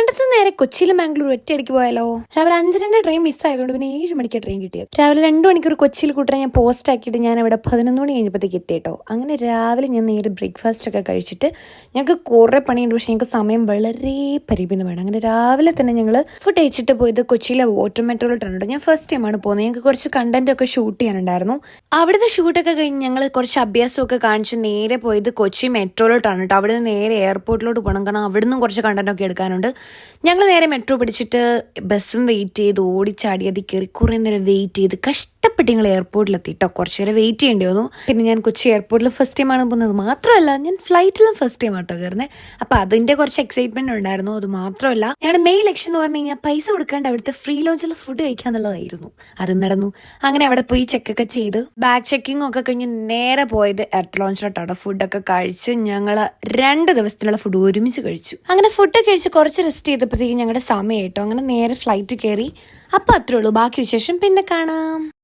ട്രിവാൻഡ്രത്ത് നേരെ കൊച്ചിയിലും ബാംഗ്ലൂർ ഒറ്റയടിക്ക് പോയാലോ? രാവിലെ 5:30 ട്രെയിൻ മിസ്സായതുകൊണ്ട് പിന്നെ 7 മണിക്ക് ട്രെയിൻ കിട്ടിയത്. രാവിലെ 2 മണിക്കൂർ കൊച്ചിയിൽ കൂട്ടാൻ ഞാൻ പോസ്റ്റ് ആക്കിയിട്ട് ഞാൻ ഇവിടെ 11 മണി കഴിഞ്ഞപ്പോഴത്തേക്ക് എത്തിയിട്ടോ. അങ്ങനെ രാവിലെ ഞാൻ നേരെ ബ്രേക്ക്ഫാസ്റ്റ് ഒക്കെ കഴിച്ചിട്ട് ഞങ്ങൾക്ക് കുറേ പണിയുണ്ട്, പക്ഷേ ഞങ്ങൾക്ക് സമയം വളരെ പരിമിതമാണ്. അങ്ങനെ രാവിലെ തന്നെ ഞങ്ങൾ ഫുഡ് കഴിച്ചിട്ട് പോയത് കൊച്ചിയിലെ വാട്ടർ മെട്രോയിലോട്ടാണ്. ഞാൻ ഫസ്റ്റ് ടൈമാണ് പോകുന്നത്. ഞങ്ങൾക്ക് കുറച്ച് കണ്ടന്റ് ഒക്കെ ഷൂട്ട് ചെയ്യാനുണ്ടായിരുന്നു. അവിടുത്തെ ഷൂട്ടൊക്കെ കഴിഞ്ഞ് ഞങ്ങൾ കുറച്ച് അഭ്യാസമൊക്കെ കാണിച്ച് നേരെ പോയത് കൊച്ചി മെട്രോയിലോട്ടാണ് കേട്ടോ. അവിടെ നിന്ന് നേരെ എയർപോർട്ടിലോട്ട് പോകണം, കാരണം അവിടെ നിന്നും കുറച്ച് കണ്ടന്റ് ഒക്കെ എടുക്കാനുണ്ട്. ഞങ്ങൾ നേരെ മെട്രോ പിടിച്ചിട്ട് ബസ്സും വെയിറ്റ് ചെയ്ത് ഓടിച്ചാടി അതിൽ കയറി കുറേ നേരം വെയിറ്റ് ചെയ്ത് കഷ്ടപ്പെട്ട് ഞങ്ങൾ എയർപോർട്ടിലെത്തി കേട്ടോ. കുറച്ച് നേരം വെയിറ്റ് ചെയ്യേണ്ടി വന്നു. പിന്നെ ഞാൻ കൊച്ചി എയർപോർട്ടിൽ ഫസ്റ്റ് ടൈമാണ് പോകുന്നത്. മാത്രമല്ല ഞാൻ ഫ്ലൈറ്റിലും ഫസ്റ്റ് ടൈം ആട്ടോ കയറുന്നത്. അപ്പം അതിൻ്റെ കുറച്ച് എക്സൈറ്റ്മെന്റ് ഉണ്ടായിരുന്നു. അത് മാത്രമല്ല ഞങ്ങളുടെ മെയിൻ ലക്ഷ്യം എന്ന് പറഞ്ഞു കഴിഞ്ഞാൽ പൈസ കൊടുക്കാണ്ട് അവിടുത്തെ ഫ്രീ ലോഞ്ചിൽ ഫുഡ് കഴിക്കുക എന്നുള്ളതായിരുന്നു. അത് നടന്നു. അങ്ങനെ അവിടെ പോയി ചെക്കൊക്കെ ചെയ്ത് ബാഗ് ചെക്കിംഗ് ഒക്കെ കഴിഞ്ഞ് നേരെ പോയത് എർത്ത് ലോഞ്ചിലോട്ടാണ്. ഫുഡൊക്കെ കഴിച്ച് ഞങ്ങൾ 2 ദിവസത്തിനുള്ള ഫുഡ് ഒരുമിച്ച് കഴിച്ചു. അങ്ങനെ ഫുഡ് കഴിച്ച് കുറച്ച് റെസ്റ്റ് ചെയ്തപ്പോഴത്തേക്കും ഞങ്ങളുടെ സമയമായിട്ടോ. അങ്ങനെ നേരെ ഫ്ലൈറ്റ് കയറി. അപ്പം അത്രേ ഉള്ളൂ. ബാക്കി വിശേഷം പിന്നെ കാണാം.